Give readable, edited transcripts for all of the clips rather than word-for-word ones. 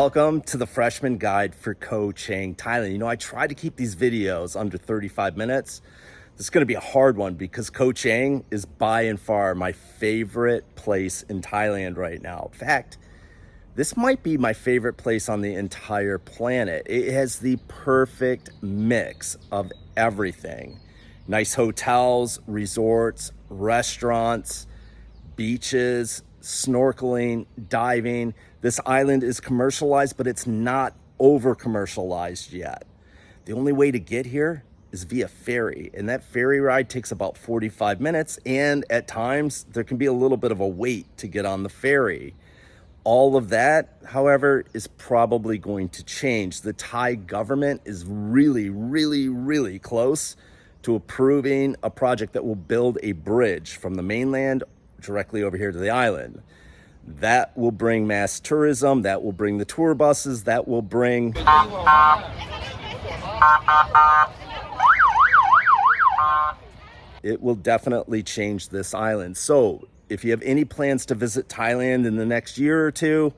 Welcome to the Freshman Guide for Koh Chang Thailand. You know, I try to keep these videos under 35 minutes. This is going to be a hard one because Koh Chang is by and far my favorite place in Thailand right now. In fact, this might be my favorite place on the entire planet. It has the perfect mix of everything. Nice hotels, resorts, restaurants, beaches, snorkeling, diving. This island is commercialized, but it's not over commercialized yet. The only way to get here is via ferry, and that ferry ride takes about 45 minutes, and at times there can be a little bit of a wait to get on the ferry. All of that, however, is probably going to change. The Thai government is really close to approving a project that will build a bridge from the mainland directly over here to the island. That will bring mass tourism, that will bring the tour buses, that will bring it will definitely change this island. So if you have any plans to visit Thailand in the next year or two,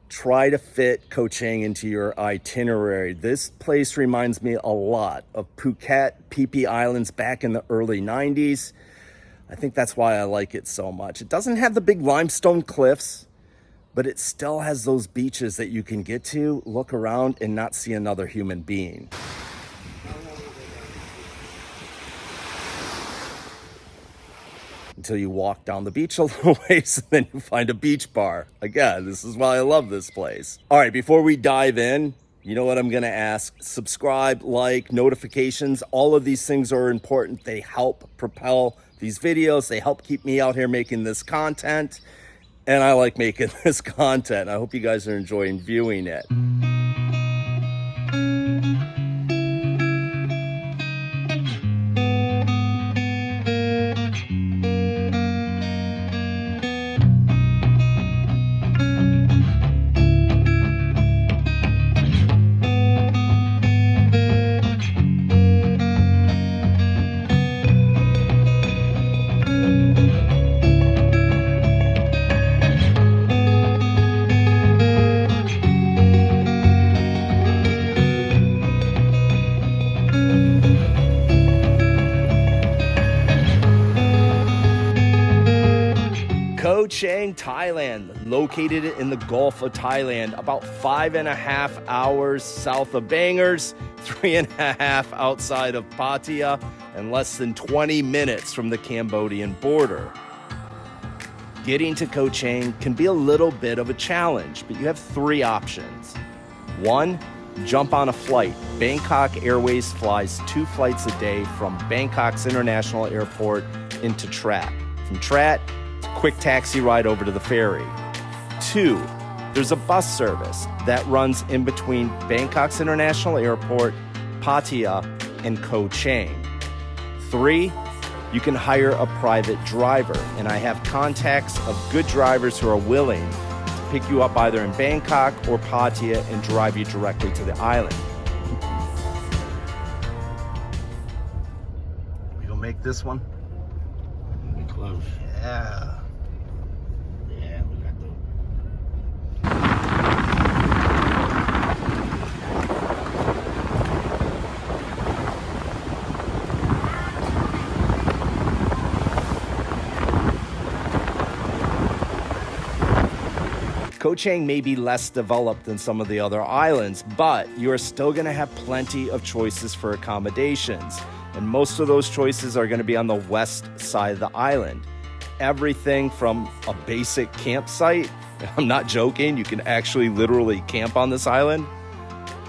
try to fit Koh Chang into your itinerary. This place reminds me a lot of Phuket, Phi Phi Islands back in the early 90s. I think that's why I like it so much. It doesn't have the big limestone cliffs, but it still has those beaches that you can get to, look around, and not see another human being. Until you walk down the beach a little ways, and then you find a beach bar. Again, this is why I love this place. All right, before we dive in, you know what I'm gonna ask? Subscribe, like, notifications, all of these things are important. They help propel these videos. They help keep me out here making this content. And I like making this content. I hope you guys are enjoying viewing it. Koh Chang Thailand, located in the Gulf of Thailand, about 5.5 hours south of Bangkok, 3.5 outside of Pattaya, and less than 20 minutes from the Cambodian border. Getting to Koh Chang can be a little bit of a challenge, but you have three options. One, jump on a flight. Bangkok Airways flies 2 flights a day from Bangkok's International Airport into Trat. From Trat, quick taxi ride over to the ferry. 2, there's a bus service that runs in between Bangkok's International Airport, Pattaya, and Koh Chang. 3, you can hire a private driver, and I have contacts of good drivers who are willing to pick you up either in Bangkok or Pattaya and drive you directly to the island. We gonna make this one? Close. Yeah. Yeah, we got the. Koh Chang may be less developed than some of the other islands, but you are still going to have plenty of choices for accommodations. And most of those choices are going to be on the west side of the island. Everything from a basic campsite, I'm not joking, you can actually literally camp on this island,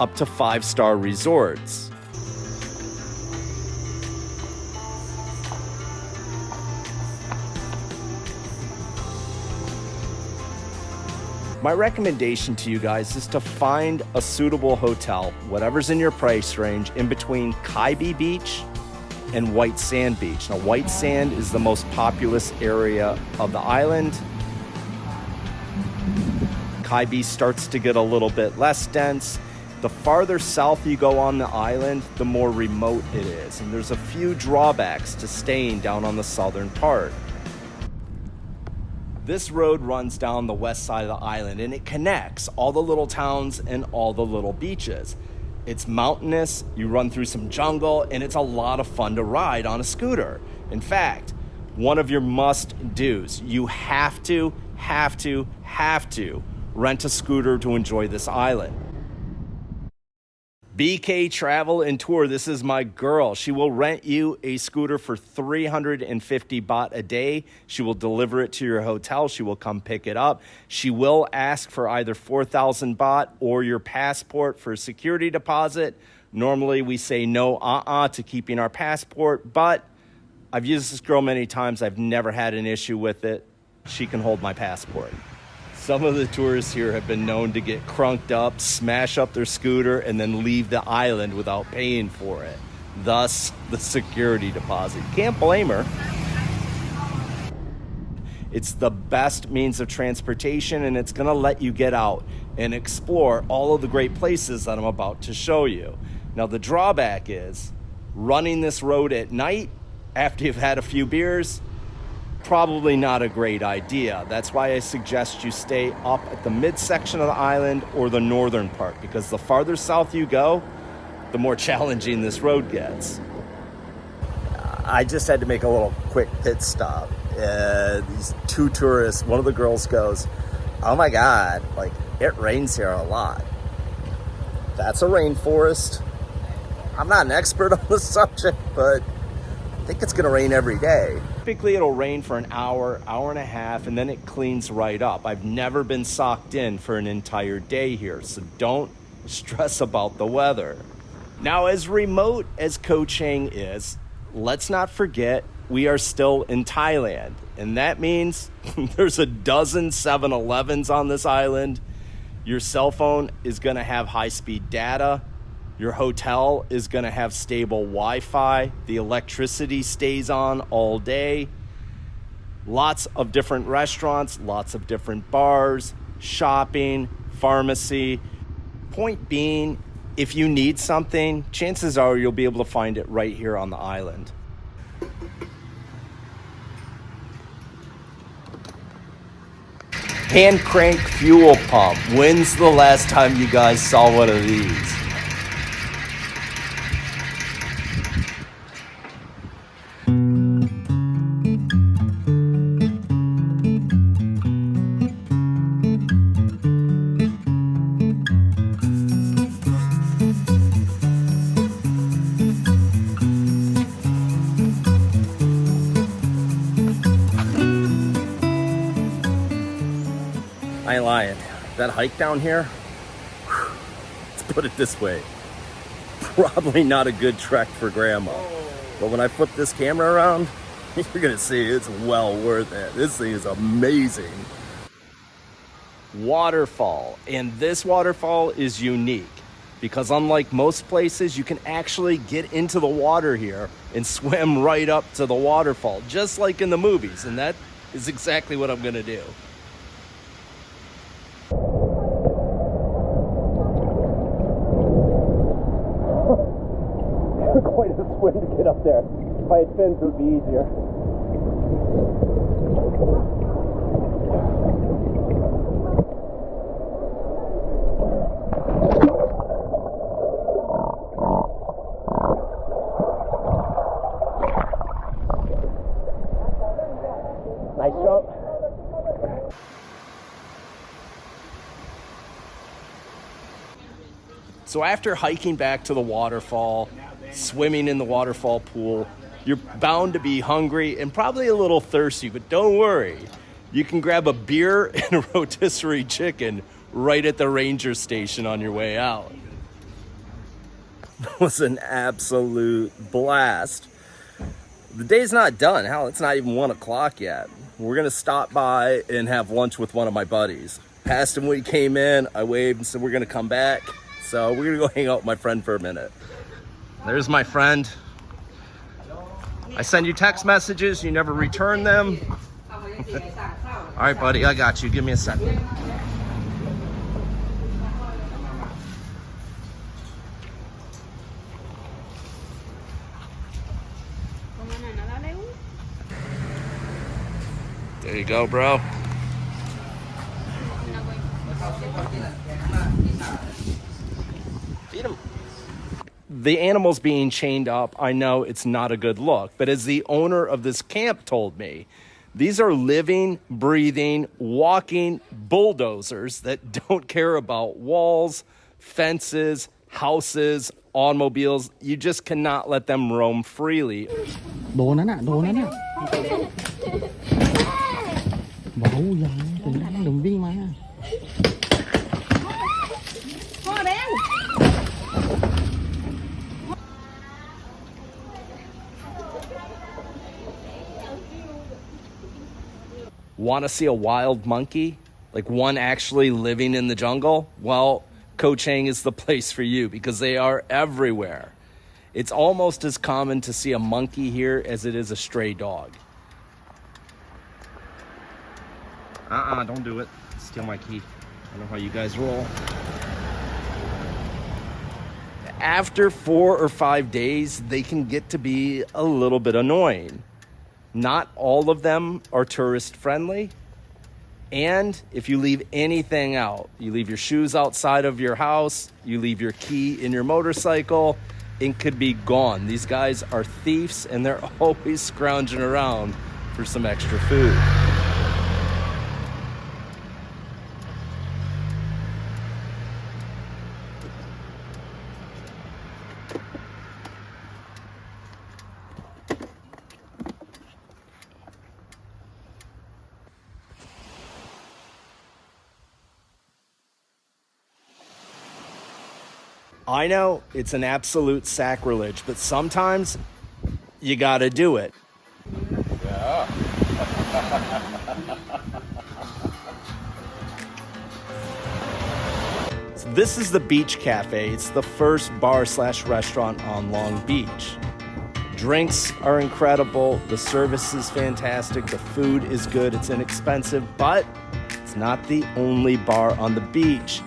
up to 5-star resorts. My recommendation to you guys is to find a suitable hotel, whatever's in your price range, in between Bae Beach and White Sand Beach. Now, White Sand is the most populous area of the island. Bae Beach starts to get a little bit less dense. The farther south you go on the island, the more remote it is. And there's a few drawbacks to staying down on the southern part. This road runs down the west side of the island and it connects all the little towns and all the little beaches. It's mountainous, you run through some jungle, and it's a lot of fun to ride on a scooter. In fact, one of your must-dos, you have to rent a scooter to enjoy this island. BK Travel and Tour, this is my girl. She will rent you a scooter for 350 baht a day. She will deliver it to your hotel. She will come pick it up. She will ask for either 4,000 baht or your passport for a security deposit. Normally we say no to keeping our passport, but I've used this girl many times. I've never had an issue with it. She can hold my passport. Some of the tourists here have been known to get crunked up, smash up their scooter, and then leave the island without paying for it. Thus, the security deposit. Can't blame her. It's the best means of transportation, and it's gonna let you get out and explore all of the great places that I'm about to show you. Now, the drawback is running this road at night after you've had a few beers, probably not a great idea. That's why I suggest you stay up at the midsection of the island or the northern part, because the farther south you go, the more challenging this road gets. I just had to make a little quick pit stop. These two tourists, one of the girls goes, "Oh my God, like it rains here a lot." That's a rainforest. I'm not an expert on the subject, but I think it's gonna rain every day. Typically it'll rain for an hour, hour and a half, and then it cleans right up. I've never been socked in for an entire day here, so don't stress about the weather. Now, as remote as Koh Chang is, let's not forget we are still in Thailand, and that means there's a dozen 7-Elevens on this island. Your cell phone is gonna have high-speed data. Your hotel is gonna have stable Wi-Fi. The electricity stays on all day. Lots of different restaurants, lots of different bars, shopping, pharmacy. Point being, if you need something, chances are you'll be able to find it right here on the island. Hand crank fuel pump. When's the last time you guys saw one of these? I ain't lying. That hike down here, let's put it this way, probably not a good trek for grandma. But when I flip this camera around, you're gonna see it's well worth it. This thing is amazing. Waterfall, and this waterfall is unique because unlike most places, you can actually get into the water here and swim right up to the waterfall, just like in the movies, and that is exactly what I'm gonna do. Quite a swim to get up there. If I had fins, it would be easier. Nice jump. So after hiking back to the waterfall, swimming in the waterfall pool, you're bound to be hungry and probably a little thirsty, but don't worry. You can grab a beer and a rotisserie chicken right at the ranger station on your way out. It was an absolute blast. The day's not done. Hell, it's not even 1 o'clock yet. We're gonna stop by and have lunch with one of my buddies. Passed him when he came in, I waved and said we're gonna come back. So we're gonna go hang out with my friend for a minute. There's my friend. I send you text messages, you never return them. All right, buddy, I got you. Give me a second. There you go, bro. Feed them. The animals being chained up, I know it's not a good look, but as the owner of this camp told me, these are living, breathing, walking bulldozers that don't care about walls, fences, houses, automobiles. You just cannot let them roam freely. โดนนั่นน่ะโดนนั่นน่ะเบาอย่าเดี๋ยวมันวิ่งมา Want to see a wild monkey? Like one actually living in the jungle? Well, Koh Chang is the place for you because they are everywhere. It's almost as common to see a monkey here as it is a stray dog. Don't do it. Steal my key. I know how you guys roll. After 4 or 5 days, they can get to be a little bit annoying. Not all of them are tourist friendly. And if you leave anything out, you leave your shoes outside of your house, you leave your key in your motorcycle, it could be gone. These guys are thieves and they're always scrounging around for some extra food. I know it's an absolute sacrilege, but sometimes you gotta do it. Yeah. So this is the Beach Cafe. It's the first bar/restaurant on Long Beach. Drinks are incredible. The service is fantastic. The food is good. It's inexpensive, but it's not the only bar on the beach.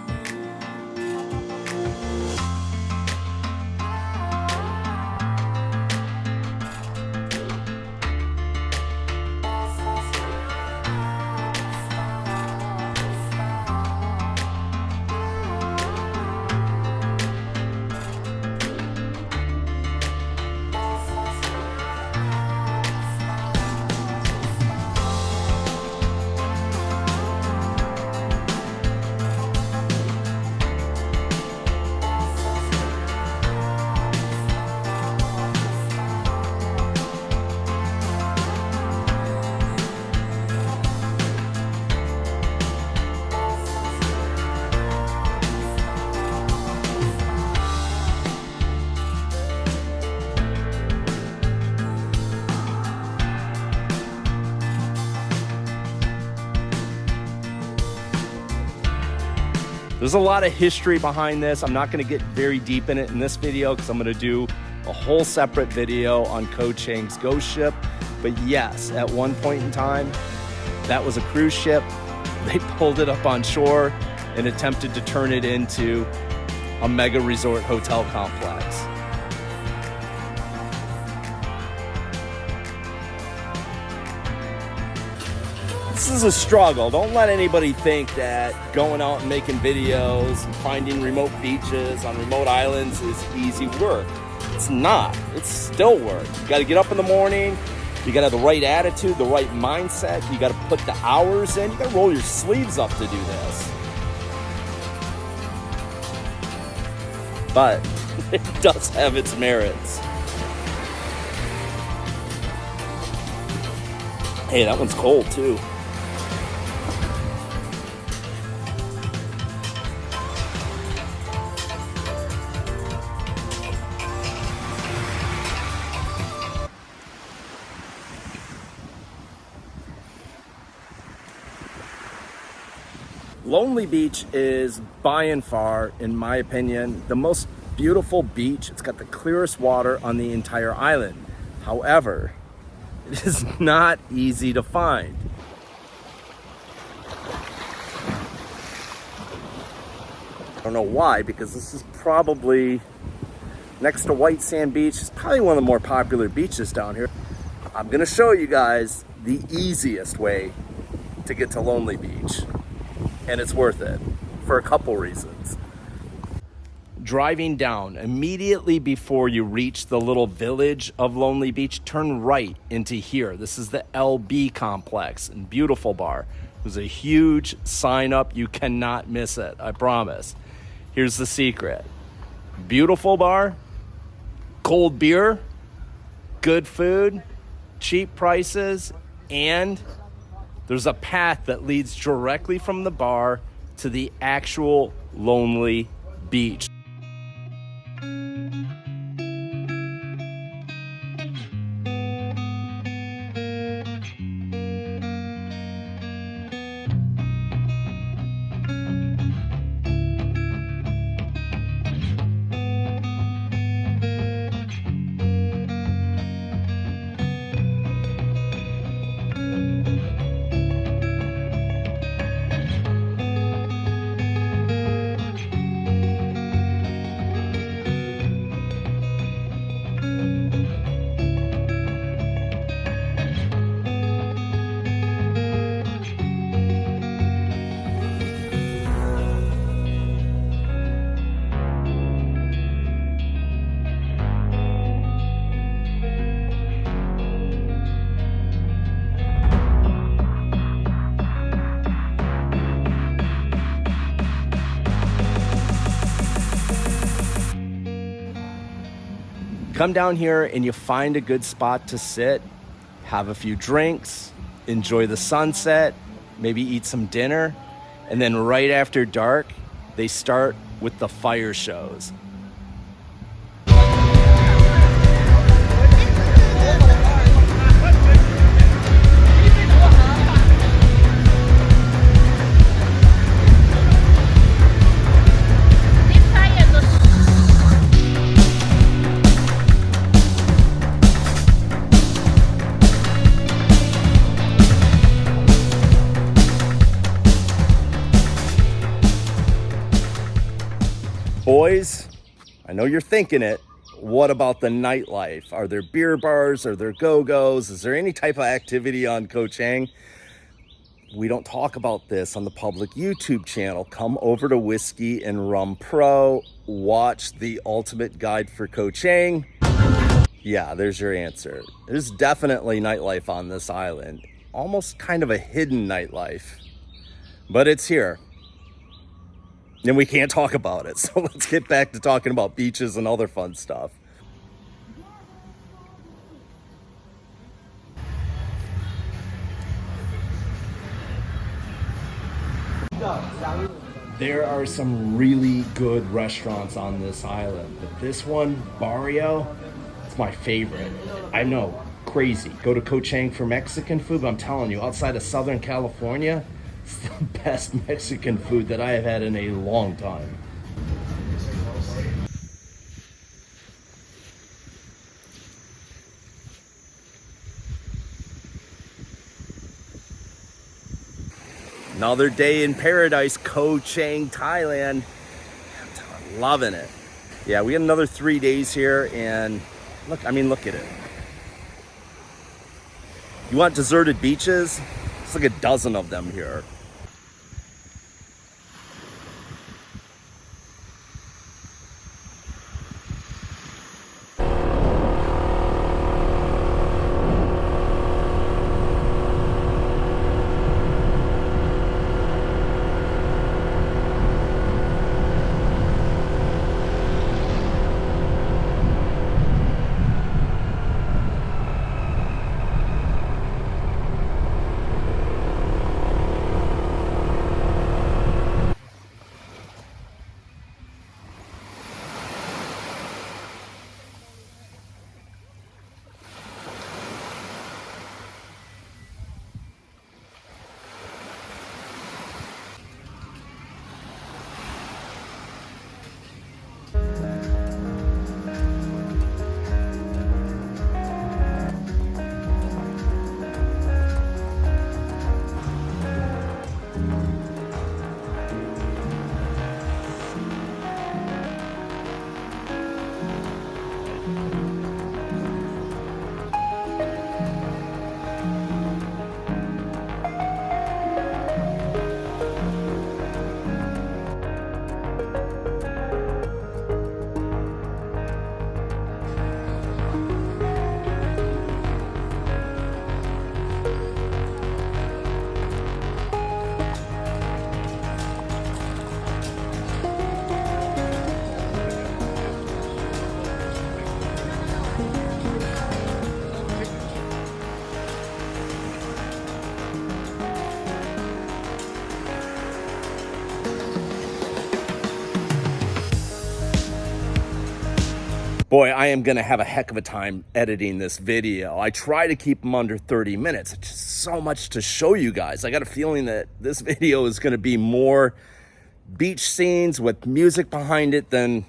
There's a lot of history behind this. I'm not gonna get very deep in it in this video because I'm gonna do a whole separate video on Koh Chang's ghost ship. But yes, at one point in time, that was a cruise ship. They pulled it up on shore and attempted to turn it into a mega resort hotel complex. This is a struggle. Don't let anybody think that going out and making videos and finding remote beaches on remote islands is easy work. It's not. It's still work. You got to get up in the morning. You got to have the right attitude, the right mindset. You got to put the hours in. You got to roll your sleeves up to do this. But it does have its merits. Hey, that one's cold too. Lonely Beach is by and far, in my opinion, the most beautiful beach. It's got the clearest water on the entire island. However, it is not easy to find. I don't know why, because this is probably, next to White Sand Beach, it's probably one of the more popular beaches down here. I'm gonna show you guys the easiest way to get to Lonely Beach. And it's worth it. for a couple reasons. Driving down immediately before you reach the little village of Lonely Beach, turn right into here. This is the LB complex and beautiful bar. There's a huge sign up. You cannot miss it, I promise. Here's the secret. Beautiful bar, cold beer, good food, cheap prices, and there's a path that leads directly from the bar to the actual Lonely Beach. Come down here and you find a good spot to sit, have a few drinks, enjoy the sunset, maybe eat some dinner, and then right after dark, they start with the fire shows. Boys, I know you're thinking it. What about the nightlife? Are there beer bars? Are there go-go's? Is there any type of activity on Koh Chang? We don't talk about this on the public YouTube channel. Come over to Whiskey and Rum Pro. Watch the ultimate guide for Koh Chang. Yeah, there's your answer. There's definitely nightlife on this island. Almost kind of a hidden nightlife. But it's here. And we can't talk about it. So let's get back to talking about beaches and other fun stuff. There are some really good restaurants on this island, but this one, Barrio, it's my favorite. I know, crazy. Go to Koh Chang for Mexican food, but I'm telling you, outside of Southern California, it's the best Mexican food that I have had in a long time. Another day in paradise, Koh Chang, Thailand. I'm loving it. Yeah, we had another 3 days here, and look at it. You want deserted beaches? It's like a dozen of them here. Boy, I am gonna have a heck of a time editing this video. I try to keep them under 30 minutes. It's just so much to show you guys. I got a feeling that this video is gonna be more beach scenes with music behind it than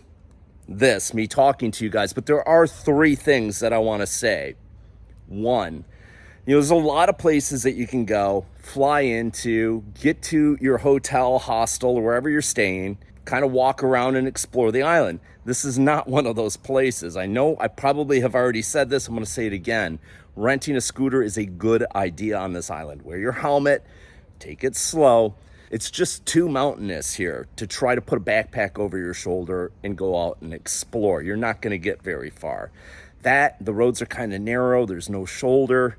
this, me talking to you guys. But there are three things that I wanna say. One, there's a lot of places that you can go, fly into, get to your hotel, hostel, or wherever you're staying, kind of walk around and explore the island. This is not one of those places. I know I probably have already said this. I'm going to say it again. Renting a scooter is a good idea on this island. Wear your helmet, take it slow. It's just too mountainous here to try to put a backpack over your shoulder and go out and explore. You're not going to get very far. The roads are kind of narrow. There's no shoulder.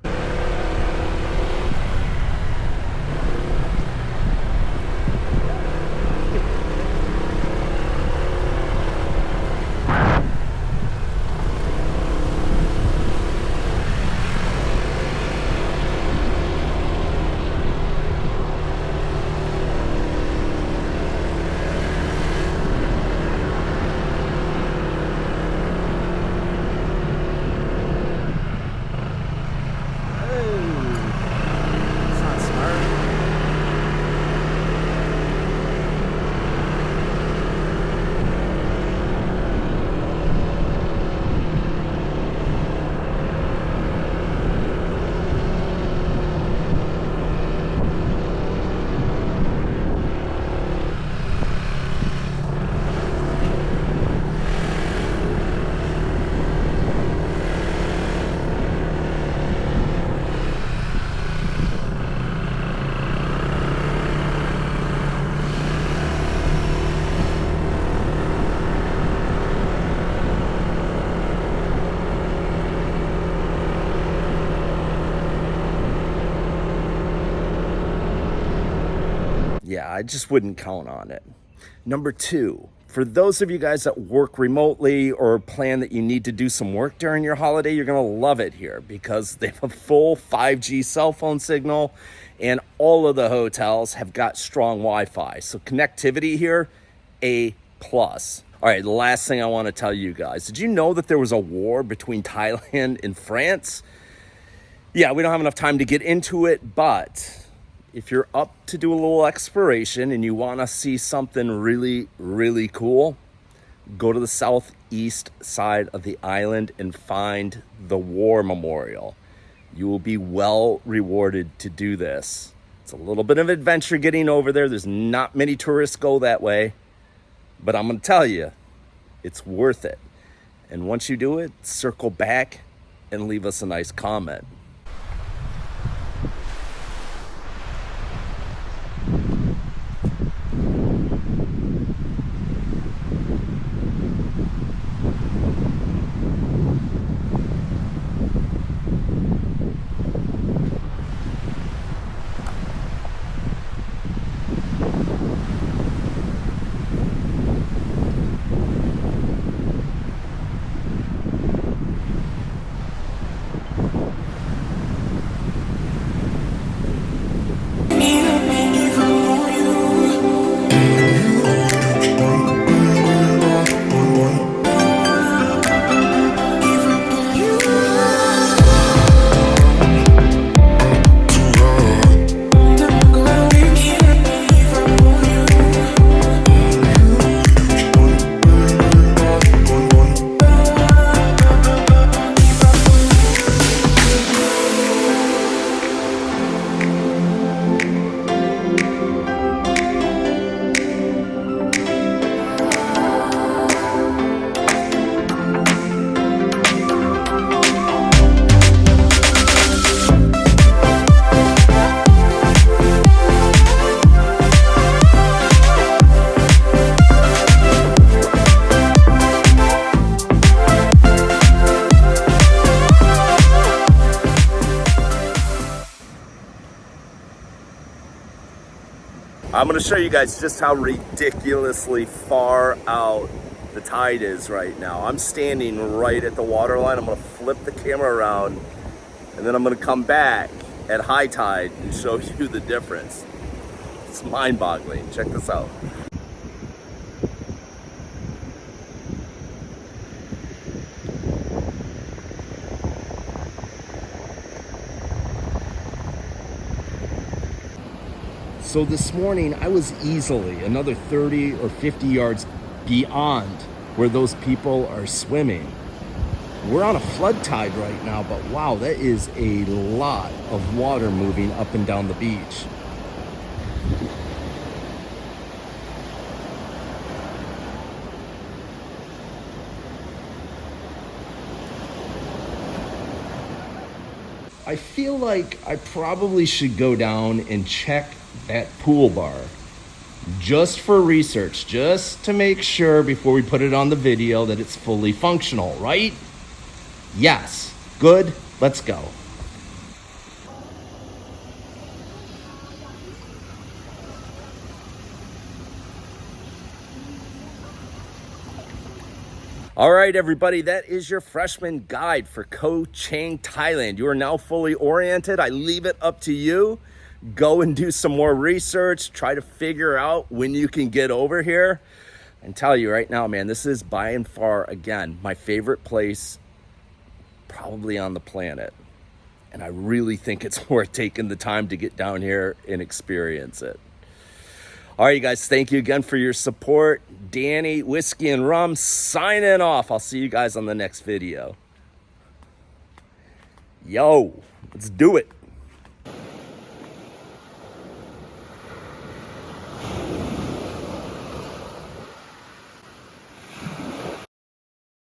Yeah, I just wouldn't count on it. Number two, for those of you guys that work remotely or plan that you need to do some work during your holiday, you're going to love it here because they have a full 5G cell phone signal and all of the hotels have got strong Wi-Fi. So connectivity here, A+. All right, the last thing I want to tell you guys. Did you know that there was a war between Thailand and France? Yeah, we don't have enough time to get into it, but if you're up to do a little exploration and you want to see something really, really cool, go to the southeast side of the island and find the War Memorial. You will be well rewarded to do this. It's a little bit of adventure getting over there. There's not many tourists go that way, but I'm going to tell you, it's worth it. And once you do it, circle back and leave us a nice comment. I'm going to show you guys just how ridiculously far out the tide is right now. I'm standing right at the water line. I'm going to flip the camera around and then I'm going to come back at high tide and show you the difference. It's mind-boggling. Check this out. So this morning I was easily another 30 or 50 yards beyond where those people are swimming. We're on a flood tide right now, but wow, that is a lot of water moving up and down the beach. I feel like I probably should go down and check that pool bar just for research, just to make sure before we put it on the video that it's fully functional, right? Yes. Good. Let's go. All right, everybody, that is your freshman guide for Koh Chang Thailand. You are now fully oriented. I leave it up to you. Go and do some more research. Try to figure out when you can get over here. And tell you right now, man, this is by and far, again, my favorite place probably on the planet. And I really think it's worth taking the time to get down here and experience it. All right, you guys, thank you again for your support. Danny, Whiskey and Rum, signing off. I'll see you guys on the next video. Yo, let's do it.